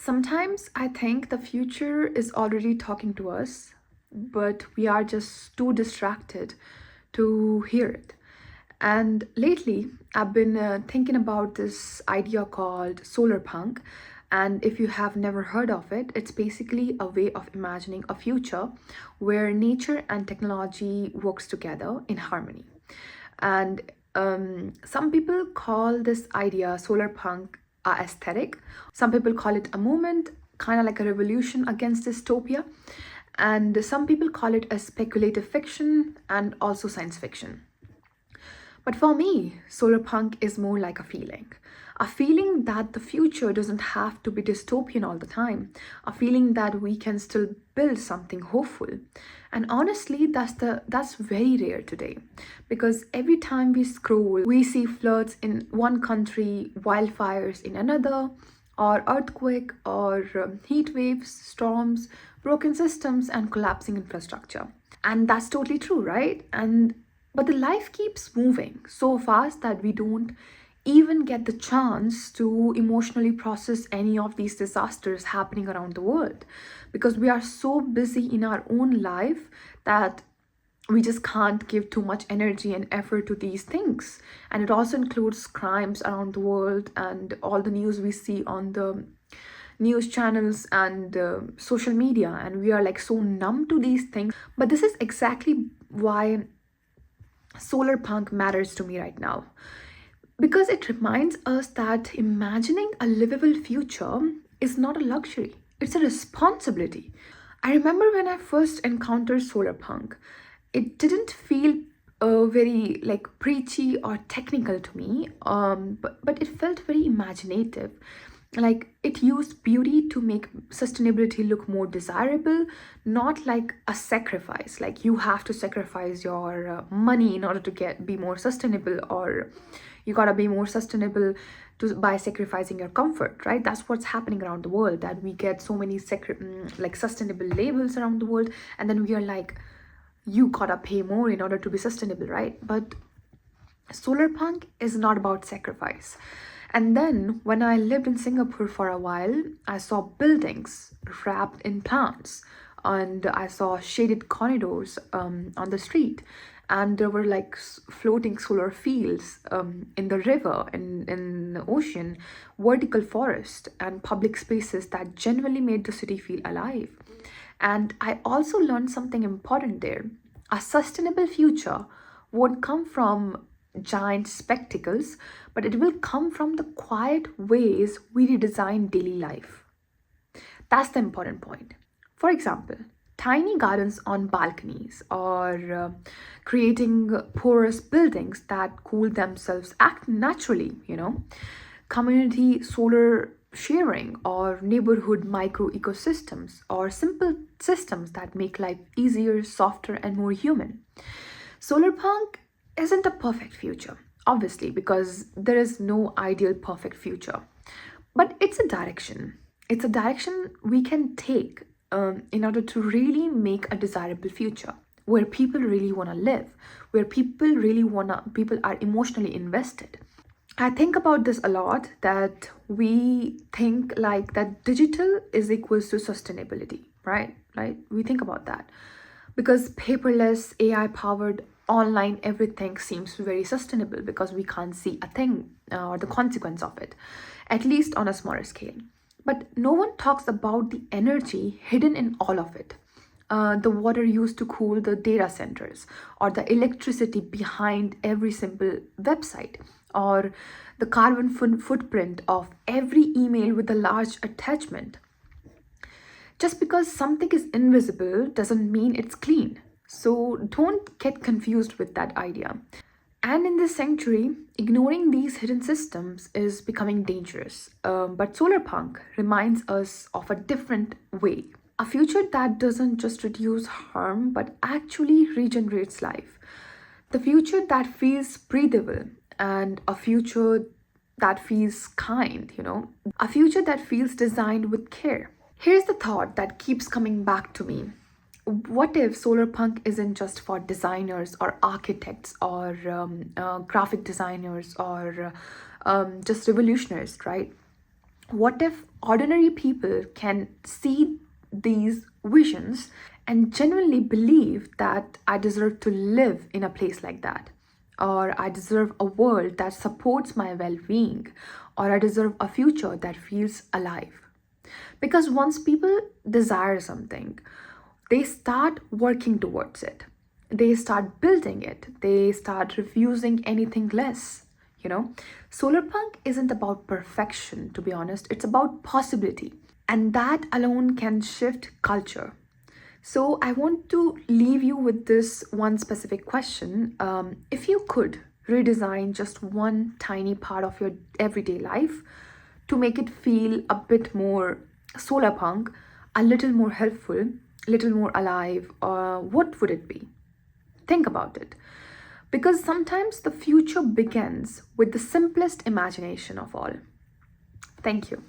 Sometimes I think the future is already talking to us, but we are just too distracted to hear it. And lately, I've been thinking about this idea called Solarpunk. And if you have never heard of it, it's basically a way of imagining a future where nature and technology works together in harmony. And some people call this idea solar punk aesthetic. Some people call it a movement, kind of like a revolution against dystopia. And some people call it a speculative fiction and also science fiction. But for me, solar punk is more like a feeling that the future doesn't have to be dystopian all the time, a feeling that we can still build something hopeful. And honestly, that's very rare today, because every time we scroll, we see floods in one country, wildfires in another, or earthquake, or heat waves, storms, broken systems, and collapsing infrastructure. And that's totally true, right? And but the life keeps moving so fast that we don't even get the chance to emotionally process any of these disasters happening around the world, because we are so busy in our own life that we just can't give too much energy and effort to these things. And it also includes crimes around the world and all the news we see on the news channels and social media, and we are like so numb to these things. But this is exactly why solar punk matters to me right now, because it reminds us that imagining a livable future is not a luxury, it's a responsibility. I remember when I first encountered solar punk, it didn't feel very like preachy or technical to me, but it felt very imaginative. Like it used beauty to make sustainability look more desirable, not like a sacrifice, like you have to sacrifice your money in order to get be more sustainable, or you gotta be more sustainable by sacrificing your comfort, right? That's what's happening around the world, that we get so many like sustainable labels around the world, and then we are like, you gotta pay more in order to be sustainable, right? But solar punk is not about sacrifice. And then when I lived in Singapore for a while, I saw buildings wrapped in plants, and I saw shaded corridors on the street, and there were like floating solar fields in the river, in the ocean, vertical forest, and public spaces that genuinely made the city feel alive. And I also learned something important there. A sustainable future won't come from giant spectacles, but it will come from the quiet ways we redesign daily life. That's the important point. For example, tiny gardens on balconies, or creating porous buildings that cool themselves act naturally, community solar sharing, or neighborhood micro ecosystems, or simple systems that make life easier, softer, and more human. Solarpunk isn't a perfect future, obviously, because there is no ideal perfect future. But it's a direction. It's a direction we can take in order to really make a desirable future where people really want to live, where people are emotionally invested. I think about this a lot, that we think like that digital is equals to sustainability, right? Right? We think about that because paperless, AI powered, online everything seems very sustainable because we can't see a thing or the consequence of it, at least on a smaller scale. But no one talks about the energy hidden in all of it. The water used to cool the data centers, or the electricity behind every simple website, or the carbon footprint of every email with a large attachment. Just because something is invisible doesn't mean it's clean. So don't get confused with that idea. And in this century, ignoring these hidden systems is becoming dangerous. But Solarpunk reminds us of a different way. A future that doesn't just reduce harm but actually regenerates life. The future that feels breathable, and a future that feels kind. A future that feels designed with care. Here's the thought that keeps coming back to me. What if Solarpunk isn't just for designers or architects or graphic designers or just revolutionaries, right? What if ordinary people can see these visions and genuinely believe that I deserve to live in a place like that? Or I deserve a world that supports my well being, or I deserve a future that feels alive. Because once people desire something, they start working towards it. They start building it. They start refusing anything less. You know, Solarpunk isn't about perfection, to be honest, it's about possibility. And that alone can shift culture. So, I want to leave you with this one specific question. If you could redesign just one tiny part of your everyday life to make it feel a bit more solar punk, a little more helpful, a little more alive, what would it be? Think about it. Because sometimes the future begins with the simplest imagination of all. Thank you.